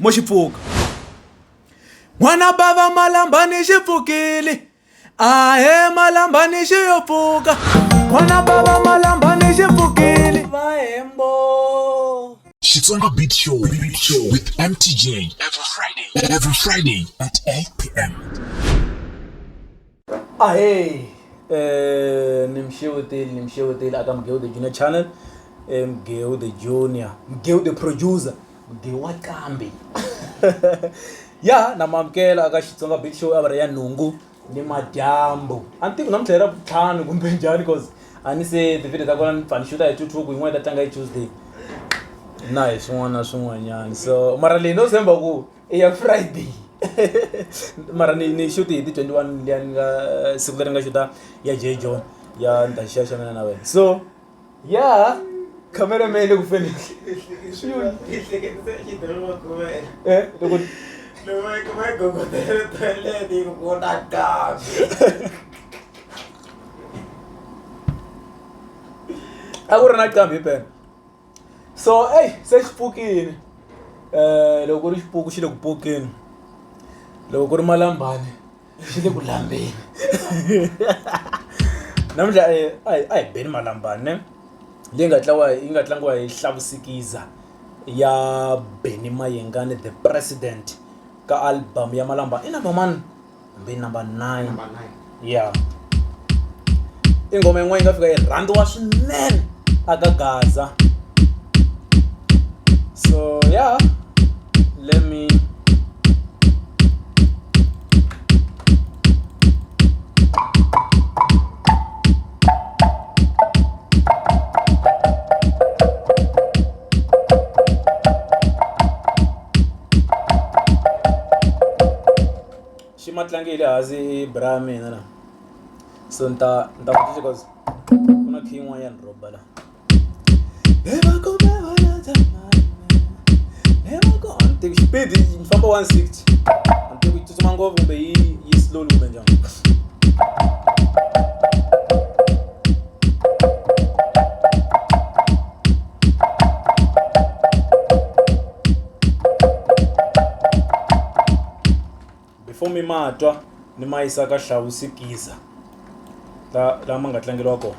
Moshipfuka. N'wana bava Malambhani xi pfukile. Ahe Malambhani xi yo pfuka. N'wana bava Malambhani xi pfukile. Vahembo. Xitsonga Beat Show with MTJ every Friday at 8 p.m. Ahe. Nimshewutile aka Mgewu the Junior channel. Mgewu the Junior. Mgewu the producer. Mgewu wa kambi. Ya namamkela aka Xitsonga Beat Show abara ya nhungu ni madyambu. Anti kunamtlera vutlhanu kumbe njhani because ani se the video ta kona ni pfani shoot hi 2 ku yin'wana ta tlanga hi Tuesday. Nice swin'wana na swin'wanyana. So mara leyi no zemba ku i ya Friday. Mara ni shoot hi 21 liya ni nga siku leri nga shoota ya J John ya ntaxaxa mina na wena. So yeah, cameraman le ku feni. Loko a ku ri na kambi pen. So hey, se xipfukini. Loko ku ri xipuku xi le ku pfukeni. Loko ku ri Malambhani xi le ku lambeni. Namuntlha ai beni Malambhani ne. Leyi nga tlangiwa hi Hlavusikiza ya Benny Mayengani the president ka album ya Malambhani. I number 1 kumbe number 9. Yeah. Ingoma yin'wana yi nga fika yi rhandziwa swinene aka Gaza. So yeah, let me matlangile hasi bra mina na. So nta kutisa because kuna kingwa ya nroba la. Never go anti speed mfamba 160 anti kutsuma ngovu kumbe yi slow kumbe njani. Before mi matwa ni mayisa ka Hlavusikiza la ma nga tlangeliwa kona.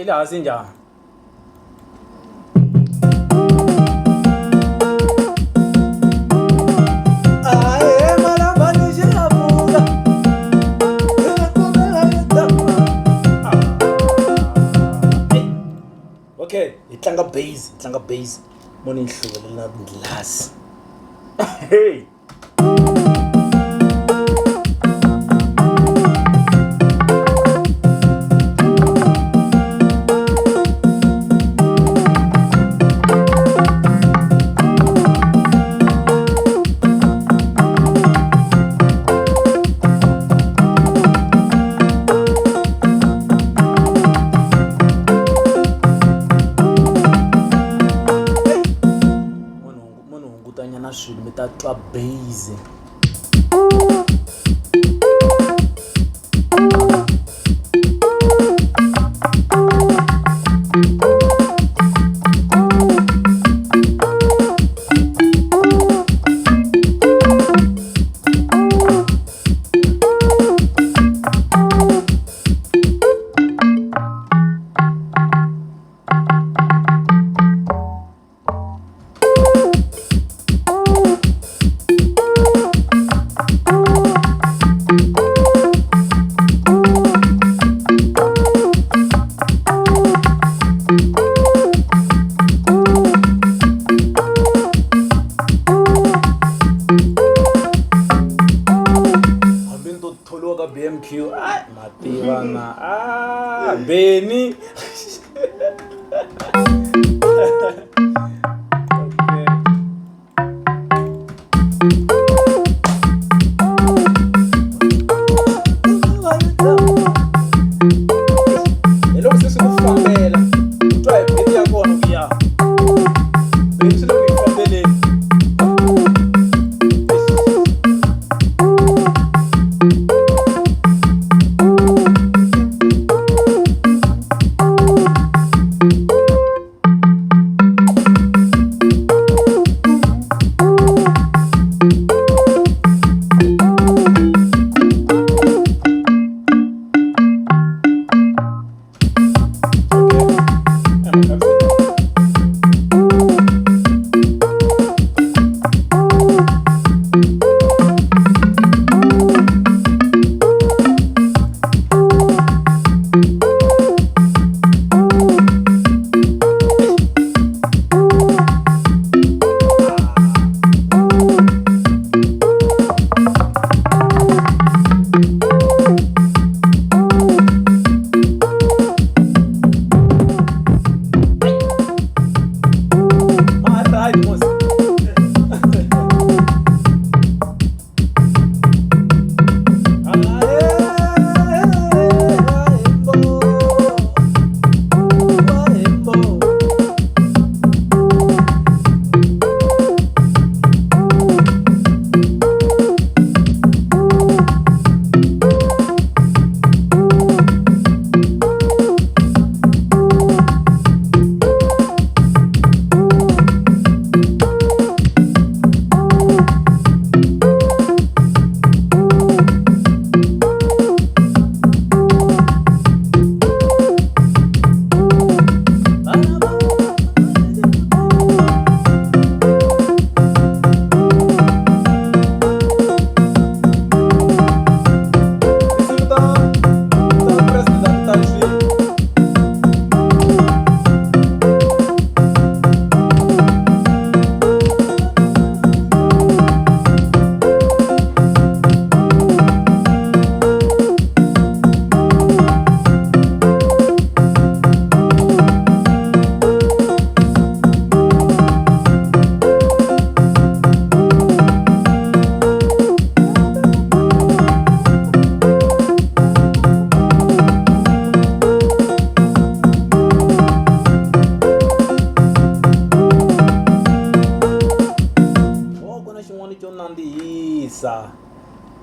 ile hasi njani? Okay, itlanga bass. Mona ihlukelela ngilasi. Hey. Swilo metatwa bass. BMQ, Mativana, Benny.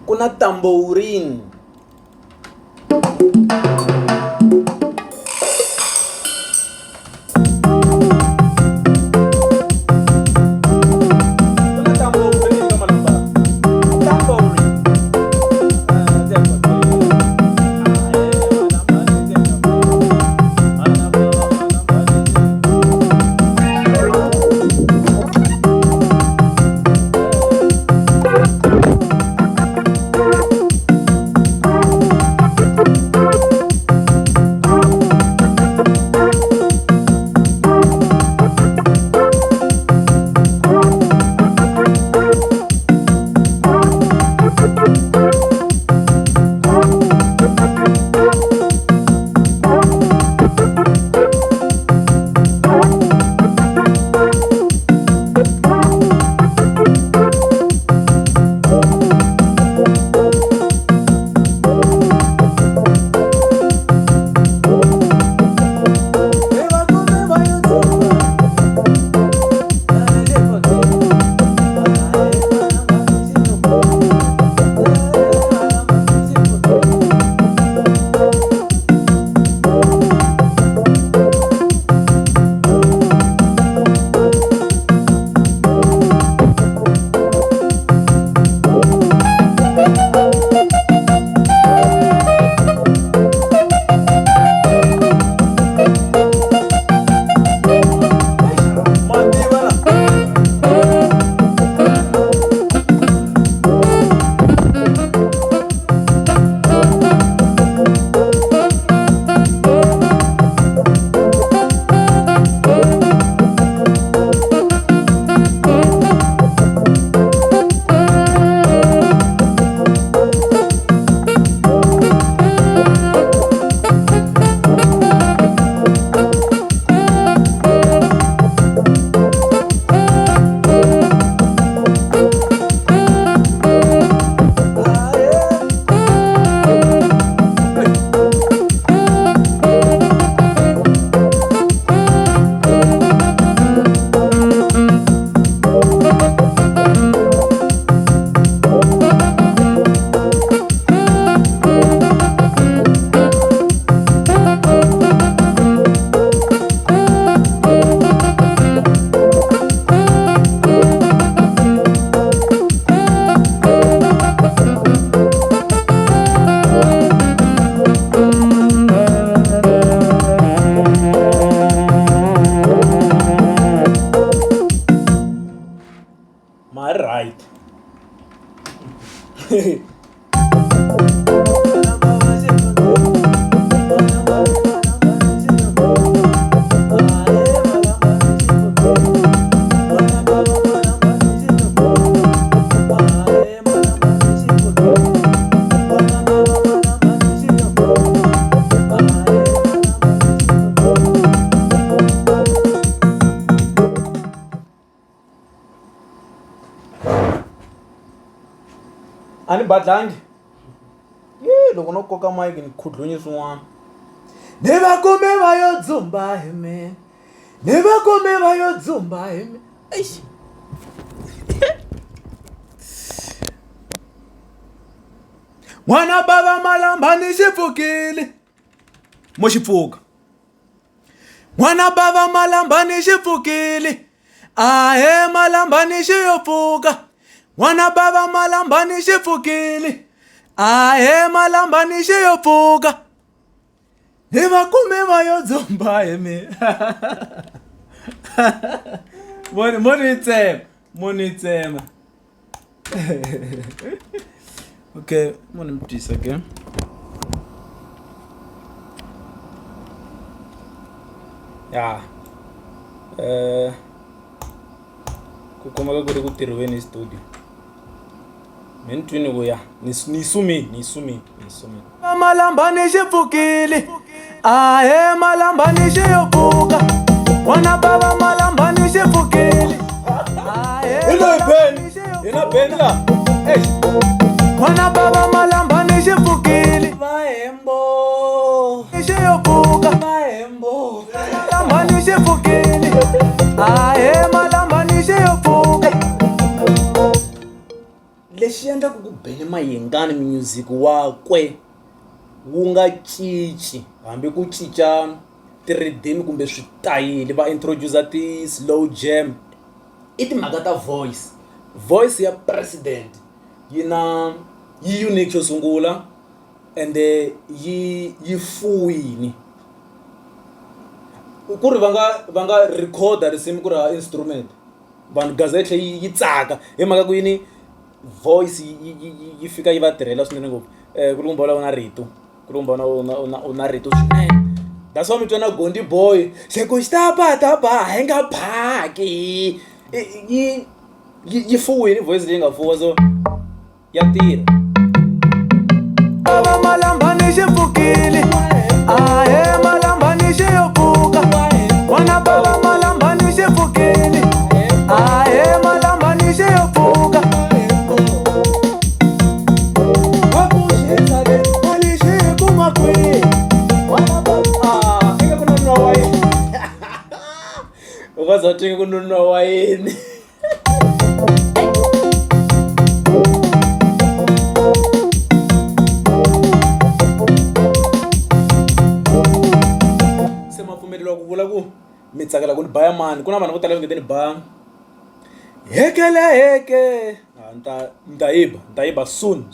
Kuna tambourine. Ani badlangi. Loko no koka mic ni khudlunye swin'wana. Ni va kume va yo dzumba hi me. Ni va kume va yo dzumba hi me. Eish. N'wana bava Malambhani xi pfukile. Mo xi pfuka. N'wana bava Malambhani xi pfukile. Ahe Malambhani xi yo pfuka. N'wana bava Malambhani xi pfukile. Ahe Malambhani xi yo pfuka. Ni va kume va yo dzumba hi me. Moni tsema. Okay, moni mtisa again. Yeah. Ku komaka ku ri ku tirhiweni studio. Mentwini ku ya ni sumi. Malambhani xi pfukile. Ahe Malambhani xi yo pfuka. N'wana bava Malambhani xi pfukile. Ahe Malambhani xi yo pfuka. N'wana bava Malambhani xi pfukile. Mahembo xi yo pfuka. Mahembo Malambhani xi pfukile. Ahe Malambhani xi yo pfuka. Lexi endlaka ku bele Mayengani music wakwe wu nga cinci hambi ku cinca ti-rhythm kumbe switayili va introducer ti-slow jam i timhaka ta voice ya president yi unique xo sungula ende yi fuwini ku ri va nga recorda risimu ku ri instrument vanhu gaza yi tlhe yi tsaka hi mhaka ku yini voice yi fika yi va tirhela swinene ngopfu ku ri kumba na rito ku ri kumba na rito swinene. That's why mi twa na Gondi Boy xeku xitapatapa hi nga phaki yi fuwini voice leyi nga fuwa so ya tirha. Bava Malambhani xi pfukile. Ahe Malambhani xi yo pfuka. N'wana bava Malambhani xi pfukile. Ahe Malambhani xi yo pfuka. Ukazothenga kununua wayini. Se mapfumeleriwa ku vula ku mi tsakela ku ni baya mani ku na vanhu vo tala va ngeteni ba heke nta yiba soon.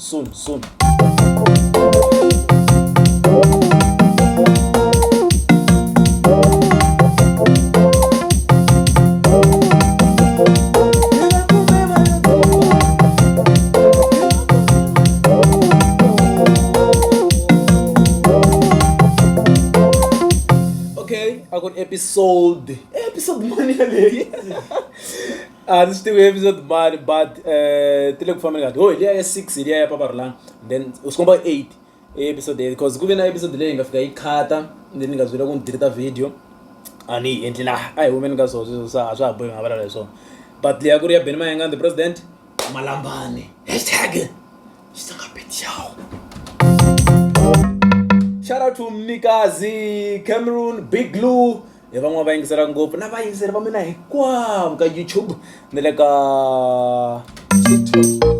Episode mani leyi a ndzi tivi episode mani but ti le ku fambeni kahle liya ya 6 liya ya paparulana then u swi komba 8 episode because ku ve na episode leyi nga fika yi khata then ni nga byela ku ni delete video a ni yi endli a hi humeni ka swona a swa ha bohi nga vulavula hi swona but leya ku ri ya Benny Mayengani the president Malambhani #Xitsonga bet show. Shout out to Mnikazi, Cameroon, Big Lou. Hi van'wana va yingisela ngopfu na vayingiseri va mina hinkwavo ka YouTube ni le ka TikTok.